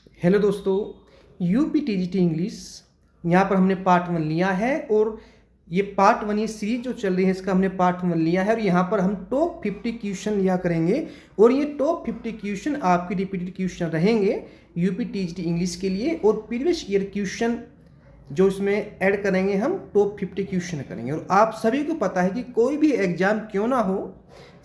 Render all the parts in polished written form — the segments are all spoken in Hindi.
हेलो दोस्तों, यूपी टीजीटी इंग्लिश यहाँ पर हमने पार्ट 1 लिया है और ये पार्ट 1 ये सीरीज जो चल रही है इसका हमने पार्ट 1 लिया है और यहाँ पर हम टॉप 50 क्वेश्चन लिया करेंगे और ये टॉप 50 क्वेश्चन आपके रिपीटेड क्वेश्चन रहेंगे यूपी टीजीटी इंग्लिश के लिए और प्रीवियस ईयर क्वेश्चन जो इसमें ऐड करेंगे हम टॉप 50 क्वेश्चन करेंगे। और आप सभी को पता है कि कोई भी एग्जाम क्यों ना हो,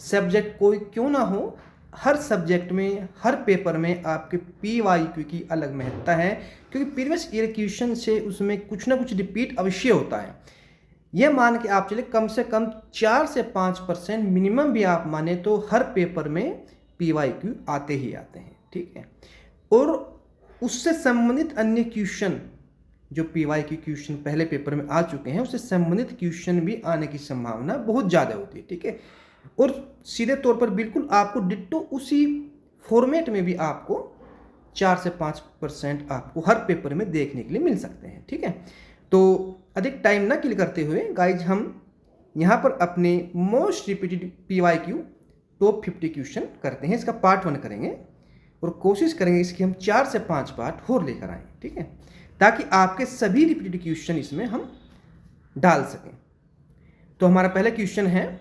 सब्जेक्ट कोई क्यों ना हो, हर सब्जेक्ट में हर पेपर में आपके PYQ की अलग महत्ता है, क्योंकि प्रीवियस ईयर क्वेश्चन से उसमें कुछ ना कुछ रिपीट अवश्य होता है। यह मान के आप चले कम से कम 4 से 5% मिनिमम भी आप माने तो हर पेपर में PYQ आते ही आते हैं, ठीक है। और उससे संबंधित अन्य क्वेश्चन जो PYQ क्वेश्चन पहले पेपर में आ चुके हैं उससे संबंधित क्वेश्चन भी आने की संभावना बहुत ज़्यादा होती है, ठीक है। और सीधे तौर पर बिल्कुल आपको डिट्टो उसी फॉर्मेट में भी आपको 4 से 5% आपको हर पेपर में देखने के लिए मिल सकते हैं, ठीक है। तो अधिक टाइम ना किल करते हुए गाइज हम यहाँ पर अपने most repeated PYQ top 50 question करते हैं। इसका पार्ट 1 करेंगे और कोशिश करेंगे इसकी हम 4 से 5 पार्ट और लेकर आएँ, ठीक है, ताकि आपके सभी रिपीटेड क्वेश्चन इसमें हम डाल सकें। तो हमारा पहला क्वेश्चन है,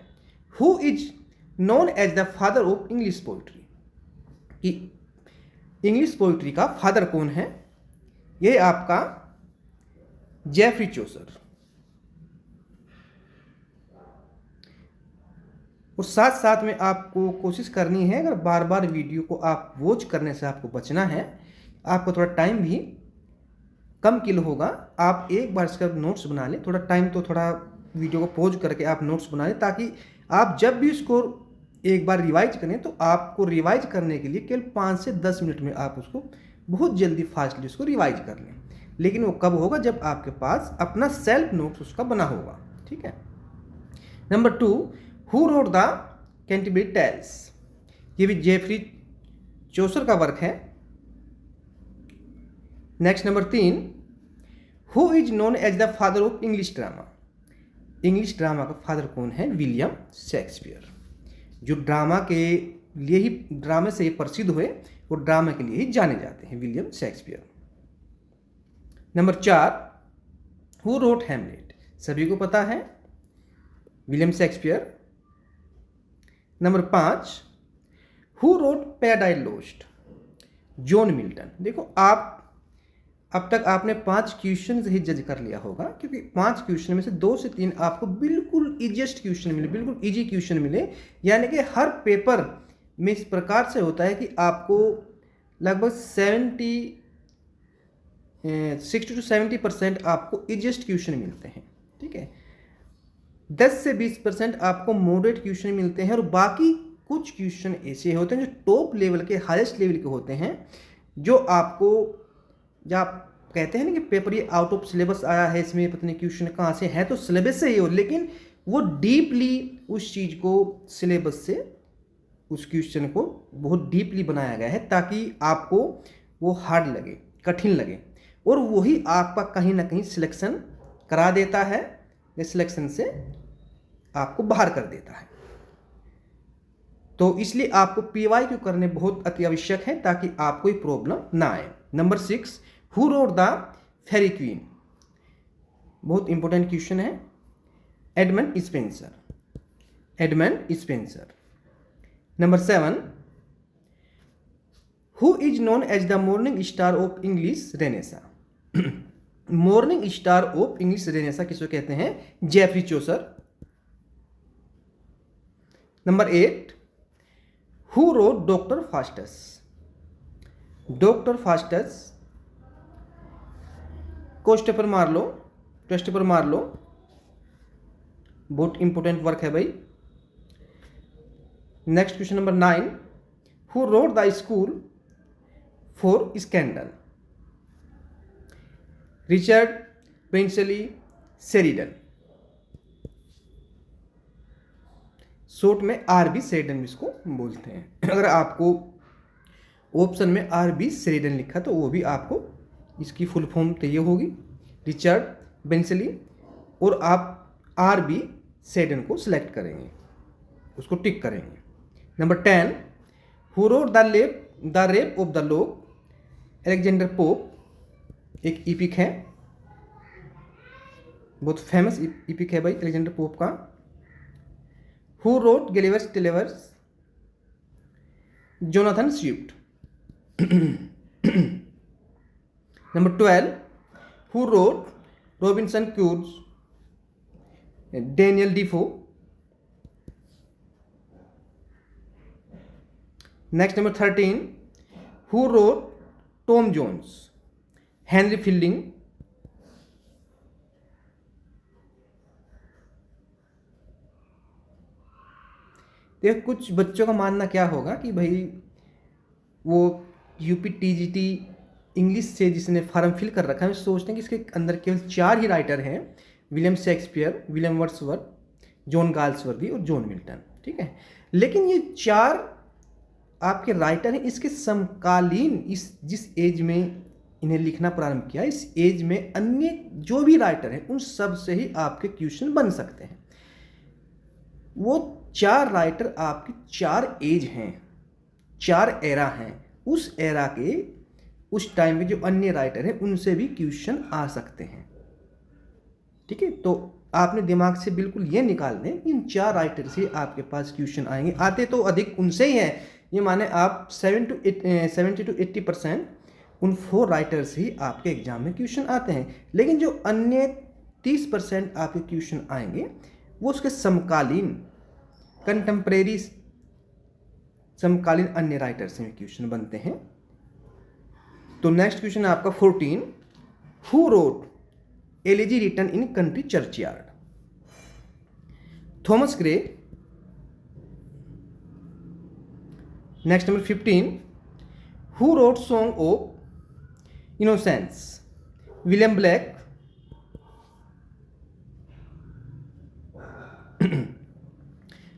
who is known as the father of English poetry, कि इंग्लिश पोइट्री का फादर कौन है। यह आपका जेफरी चौसर। और साथ साथ में आपको कोशिश करनी है, अगर बार बार वीडियो को आप वॉच करने से आपको बचना है, आपको थोड़ा टाइम भी कम किल होगा, आप एक बार इसका नोट्स बना लें। थोड़ा टाइम तो थोड़ा वीडियो को पॉज करके आप नोट्स बना लें, ताकि आप जब भी इसको एक बार रिवाइज करें तो आपको रिवाइज करने के लिए केवल 5 से 10 मिनट में आप उसको बहुत जल्दी फास्टली उसको रिवाइज कर लें। लेकिन वो कब होगा, जब आपके पास अपना सेल्फ नोट्स उसका बना होगा, ठीक है। Number 2, who wrote the Canterbury Tales, ये भी जेफरी चौसर का वर्क है। Next number 3, who is known as the father of English drama, English drama का फादर कौन है। विलियम शेक्सपियर, जो ड्रामा के लिए ही, ड्रामे से ही प्रसिद्ध हुए और ड्रामा के लिए ही जाने जाते हैं, William Shakespeare. Number 4, who wrote Hamlet, सभी को पता है William Shakespeare. Number 5, who wrote paradise lost, John Milton. देखो आप अब तक आपने 5 क्वेश्चन ही जज कर लिया होगा, क्योंकि 5 क्वेश्चन में से 2 से 3 आपको बिल्कुल इजीएस्ट क्वेश्चन मिले, बिल्कुल इजी क्वेश्चन मिले। यानी कि हर पेपर में इस प्रकार से होता है कि आपको लगभग 60 to 70% आपको इजीएस्ट क्वेश्चन मिलते हैं, ठीक है। 10 से 20% आपको मॉडरेट क्वेश्चन मिलते हैं और बाकी कुछ क्वेश्चन ऐसे होते हैं जो टॉप लेवल के, हाईएस्ट लेवल के होते हैं, जो आपको, जब आप कहते हैं ना कि पेपर ये आउट ऑफ सिलेबस आया है, इसमें पता नहीं क्वेश्चन कहाँ से है, तो सिलेबस से ही हो, लेकिन वो डीपली उस चीज़ को, सिलेबस से उस क्वेश्चन को बहुत डीपली बनाया गया है, ताकि आपको वो हार्ड लगे, कठिन लगे, और वही आपका कहीं ना कहीं सिलेक्शन करा देता है या सिलेक्शन से आपको बाहर कर देता है। तो इसलिए आपको PYQ करने बहुत अति आवश्यक है, ताकि आपको कोई प्रॉब्लम ना आए। Number 6, who wrote the Faerie Queene, बहुत इंपॉर्टेंट क्वेश्चन है। Edmund Spenser, Edmund Spenser. Number 7, who is known as the morning star of English Renaissance, morning star of English Renaissance किसको कहते हैं, Geoffrey Chaucer. Number 8, who wrote Doctor Faustus, Doctor Faustus Christopher Marlowe, Christopher Marlowe, बहुत इंपॉर्टेंट वर्क है भाई। Next question number 9, who wrote the school for scandal, Richard ब्रेंसली Sheridan, short में RB शेरिडन इसको बोलते हैं। अगर आपको ऑप्शन में RB शेरिडन लिखा तो वो भी आपको इसकी फुल फॉर्म तो ये होगी, रिचर्ड ब्रेंसली, और आप RB शेरिडन को सिलेक्ट करेंगे, उसको टिक करेंगे। Number 10, who wrote the rape of the lock, Alexander Pope एक इपिक है, बहुत फेमस इपिक है भाई अलेक्जेंडर पोप का। Who wrote Gulliver's Travels, Jonathan Swift. Number 12, who wrote Robinson Crusoe, Daniel Defoe. Next number 13, who wrote Tom Jones, Henry Fielding. देख कुछ बच्चों का मानना क्या होगा कि भाई वो यूपी टीजीटी इंग्लिश से जिसने फॉर्म फिल कर रखा है, सोचते हैं कि इसके अंदर केवल 4 ही राइटर हैं, William Shakespeare, William Wordsworth, John Galsworthy और जॉन मिल्टन, ठीक है। लेकिन ये 4 आपके राइटर हैं, इसके समकालीन इस जिस एज में इन्हें लिखना प्रारंभ किया, इस एज में अन्य जो भी राइटर हैं उन सब से ही आपके क्वेश्चन बन सकते हैं। वो 4 राइटर आपकी 4 एज हैं, 4 एरा हैं, उस एरा के उस टाइम के जो अन्य राइटर हैं उनसे भी क्वेश्चन आ सकते हैं, ठीक है। तो आपने दिमाग से बिल्कुल ये निकाल दें इन 4 राइटर से आपके पास क्वेश्चन आएंगे। आते तो अधिक उनसे ही हैं, ये माने आप 70 to 80% उन 4 राइटर से ही आपके एग्जाम में क्वेश्चन आते हैं। लेकिन जो अन्य 30% आपके क्वेश्चन आएंगे वो उसके समकालीन कंटेम्प्रेरी समकालीन अन्य राइटर से क्वेश्चन बनते हैं। तो नेक्स्ट क्वेश्चन है आपका 14, who wrote Elegy Written in Country Churchyard, Thomas Gray. Next number 15, who wrote Song of Innocence, William Blake.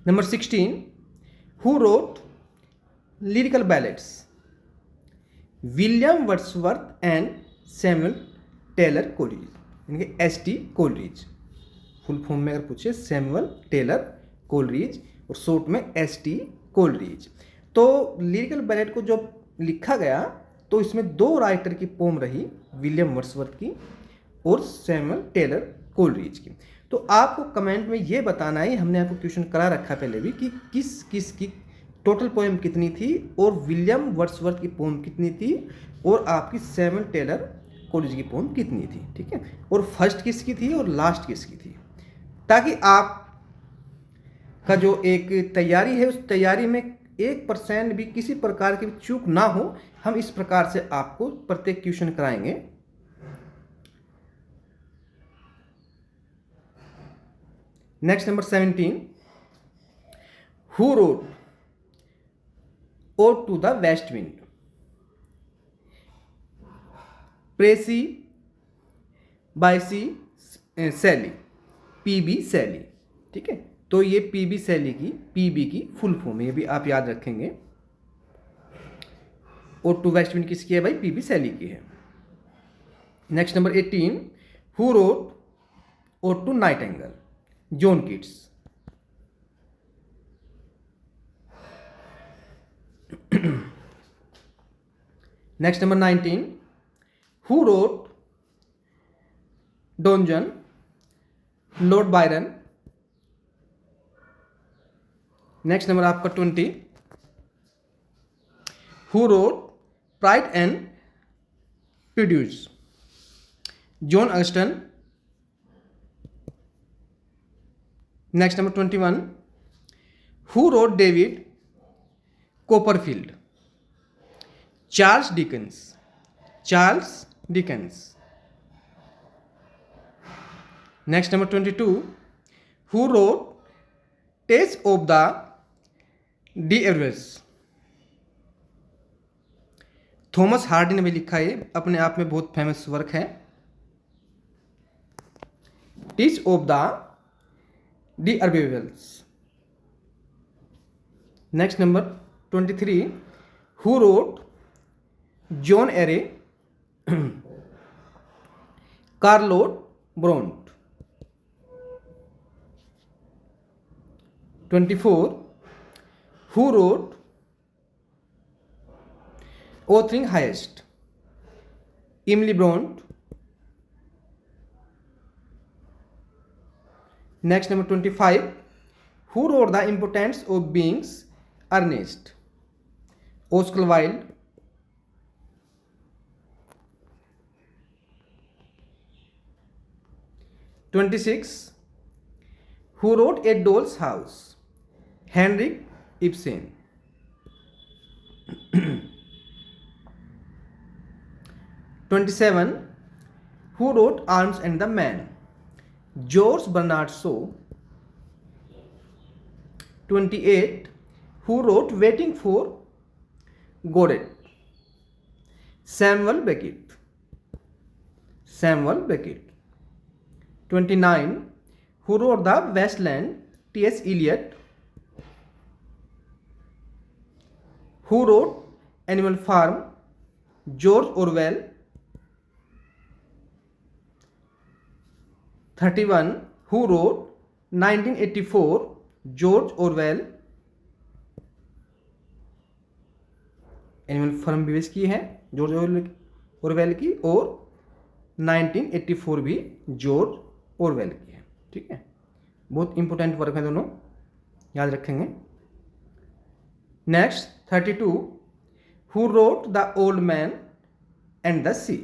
Number 16, who wrote Lyrical Ballads, William Wordsworth and Samuel Taylor Coleridge, यानी कि एस.टी. कोलरिज। फुल फॉर्म में अगर पूछे सैमुअल टेलर कोलरिज और शॉर्ट में एस.टी. कोलरिज। तो लिरिकल बैलेट को जब लिखा गया तो इसमें 2 राइटर की पोम रही, विलियम वर्ड्सवर्थ की और सैमुअल टेलर कोलरिज की। तो आपको कमेंट में ये बताना है, हमने आपको क्वेश्चन करा रखा पहले भी, कि किस किस की टोटल पोएम कितनी थी और विलियम वर्ड्सवर्थ की पोएम कितनी थी और आपकी सैमुअल टेलर कोलरिज की पोएम कितनी थी, ठीक है। और फर्स्ट किसकी थी और लास्ट किसकी थी, ताकि आप का जो एक तैयारी है उस तैयारी में 1% भी किसी प्रकार की चूक ना हो। हम इस प्रकार से आपको प्रत्येक क्वेश्चन कराएंगे। Next number 17, who wrote ode to the west wind, Percy Bysshe Shelley, P B Shelley, ठीक है। तो ये पीबी सैली की पीबी की फुल फॉर्म है, ये भी आप याद रखेंगे। ओड टू वेस्ट विंड किसकी है भाई, पीबी सैली की है। Next number 18, who wrote ode to nightingale, John Keats. Next number 19, who wrote Don, Lord Byron. Next number आपका 20, who wrote Pride and Prejudice, John Austen. Next number 21, who wrote David Copperfield, Charles Dickens. Next number 22, who wrote Tess of the d'Urbervilles, Thomas Hardy ने भी लिखा है, अपने आप में बहुत फेमस वर्क है, Tess of the d'Urbervilles. Next number 23, who wrote John Eyre, Charlotte Bronte. 24, who wrote Wuthering हाइस्ट, Emily Bront. Next, number 25. Who wrote The Importance of Being Earnest? Oscar Wilde. 26. Who wrote A Doll's House? Henrik Ibsen. 27. Who wrote Arms and the Man? George Bernard Shaw. 28. Who wrote Waiting for Godot? Samuel Beckett. 29. Who wrote The Wasteland? T.S. Eliot. Who wrote Animal Farm? George Orwell. 31. Who wrote 1984? George Orwell. Animal Farm भी की है जॉर्ज ऑरवेल की, और 1984 भी जॉर्ज ऑरवेल की है। ठीक है, बहुत इंपॉर्टेंट वर्क है दोनों, याद रखेंगे। Next 32. Who wrote The Old Man and the Sea?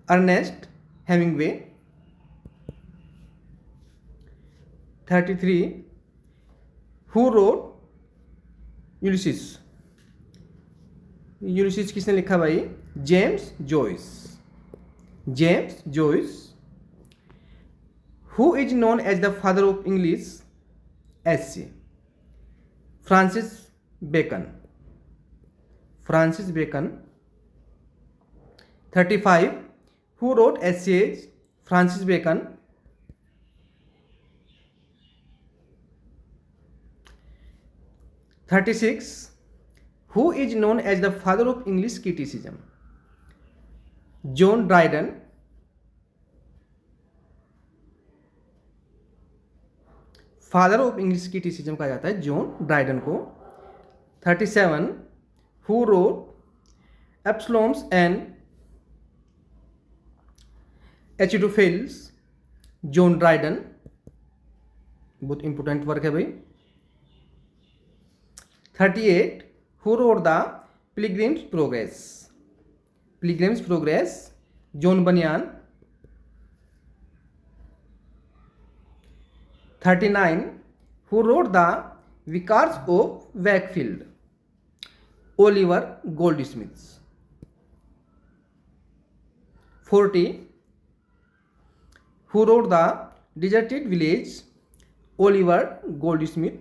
Ernest Hemingway. 33. Who wrote Ulysses? Ulysses किसने लिखा भाई? James Joyce. Who is known as the father of English essay? Francis Bacon. 35. Who wrote essays? Francis Bacon. 36. Who is known as the father of English criticism? John Dryden. 'Father of English criticism कहा जाता है जॉन ड्राइडन को। 37. Who wrote Absaloms and Achitophels? John Dryden. बहुत इंपॉर्टेंट वर्क है भाई। 38. Who wrote the Pilgrim's Progress? John Bunyan. 39. Who wrote the Vicars of Wakefield? Oliver Goldsmith. 40. Who wrote the Deserted Village? Oliver Goldsmith.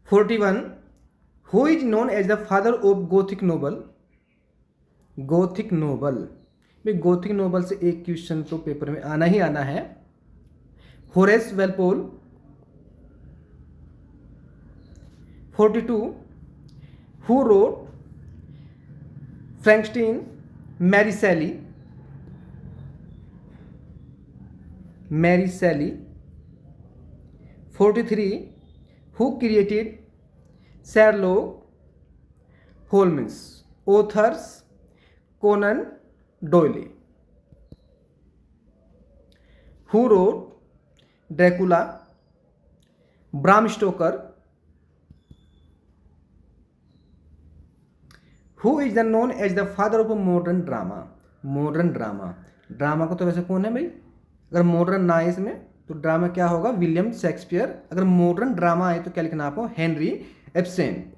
41. Who is known as the father of Gothic novel? भाई गोथिक नोबल से एक क्वेश्चन तो पेपर में आना ही आना है। Horace वेलपोल। 42. Who wrote Frankenstein? Mary Shelley. 43. Who created Sherlock Holmes? Authors Conan Doyle. Who wrote Dracula? Bram Stoker. Who is the known as the father of modern drama? Drama को तो वैसे कौन है भाई? अगर मॉडर्न ना है इसमें तो ड्रामा क्या होगा? William Shakespeare. अगर मॉडर्न ड्रामा आए तो क्या लिखना आपको? हेनरी एब्सेन।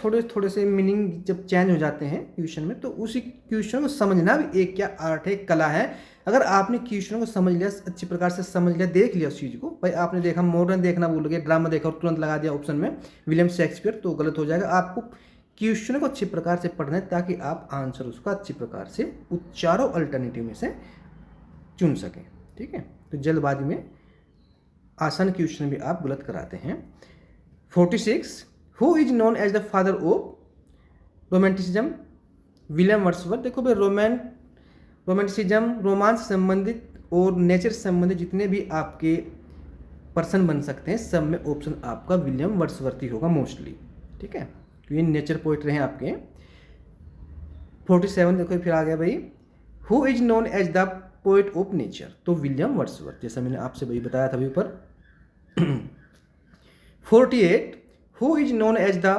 थोड़े थोड़े से मीनिंग जब चेंज हो जाते हैं क्वेश्चन में, तो उसी क्वेश्चन को समझना भी एक क्या आर्ट है, कला है। अगर आपने क्वेश्चन को समझ लिया, अच्छी प्रकार से समझ लिया, देख लिया उस चीज़ को, भाई आपने देखा मॉडर्न देखना भूल गए, ड्रामा देखा और तुरंत लगा दिया ऑप्शन में विलियम शेक्सपियर, तो गलत हो जाएगा। आपको क्वेश्चन को अच्छी प्रकार से पढ़ना है ताकि आप आंसर उसका अच्छी प्रकार से चारों अल्टरनेटिव में से चुन सकें। ठीक है, तो जल्दबाजी में आसान क्वेश्चन भी आप गलत कराते हैं। 46. Who is known as the father of romanticism? William Wordsworth. देखो भाई रोमांटिसिज्म, रोमांस से संबंधित और नेचर से संबंधित जितने भी आपके पर्सन बन सकते हैं, सब में ऑप्शन आपका विलियम वर्ड्सवर्थ होगा मोस्टली, ठीक है। तो ये नेचर पोइट रहे आपके। 47 देखो फिर आ गया भाई, who is known as the poet of nature, तो विलियम वर्ड्सवर्थ, जैसा मैंने आपसे भाई बताया था अभी ऊपर। 48 who is known as the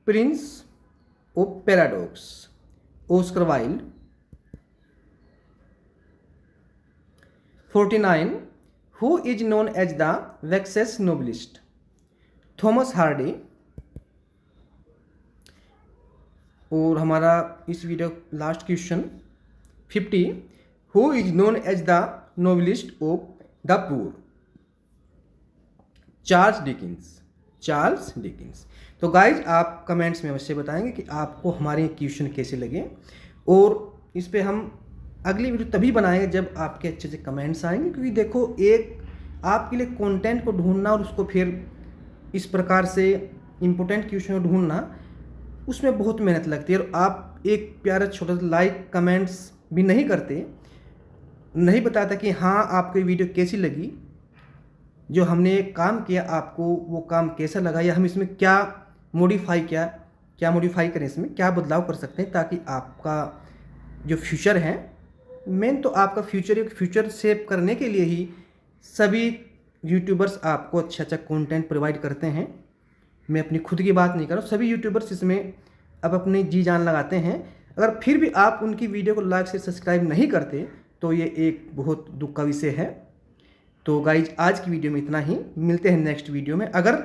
prince of paradox, Oscar Wilde. 49 who is known as the Wessex novelist, Thomas Hardy. और हमारा इस video last question 50 who is known as the novelist of the poor, Charles Dickens. तो गाइज आप कमेंट्स में अवश्य बताएंगे कि आपको हमारे क्वेश्चन कैसे लगे, और इस पे हम अगली वीडियो तभी बनाएंगे जब आपके अच्छे से कमेंट्स आएंगे, क्योंकि देखो एक आपके लिए कंटेंट को ढूंढना और उसको फिर इस प्रकार से इम्पोर्टेंट क्वेश्चन को ढूंढना, उसमें बहुत मेहनत लगती है। और आप एक प्यारा छोटा सा लाइक कमेंट्स भी नहीं करते, नहीं बताता कि हाँ आपको ये वीडियो कैसी लगी, जो हमने काम किया आपको वो काम कैसा लगा, या हम इसमें क्या मॉडिफाई करें, इसमें क्या बदलाव कर सकते हैं, ताकि आपका जो फ्यूचर है, मेन तो आपका फ्यूचर सेव करने के लिए ही सभी यूट्यूबर्स आपको अच्छा कंटेंट प्रोवाइड करते हैं। मैं अपनी खुद की बात नहीं कर रहा हूँ, सभी यूट्यूबर्स इसमें अब अपनी जी जान लगाते हैं। अगर फिर भी आप उनकी वीडियो को लाइक से सब्सक्राइब नहीं करते तो ये एक बहुत दुख का विषय है। तो गाइज आज की वीडियो में इतना ही, मिलते हैं नेक्स्ट वीडियो में। अगर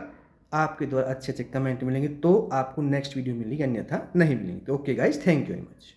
आपके द्वारा अच्छे अच्छे कमेंट मिलेंगे तो आपको नेक्स्ट वीडियो मिलेगी, अन्यथा नहीं मिलेंगे। तो okay guys, thank you very much.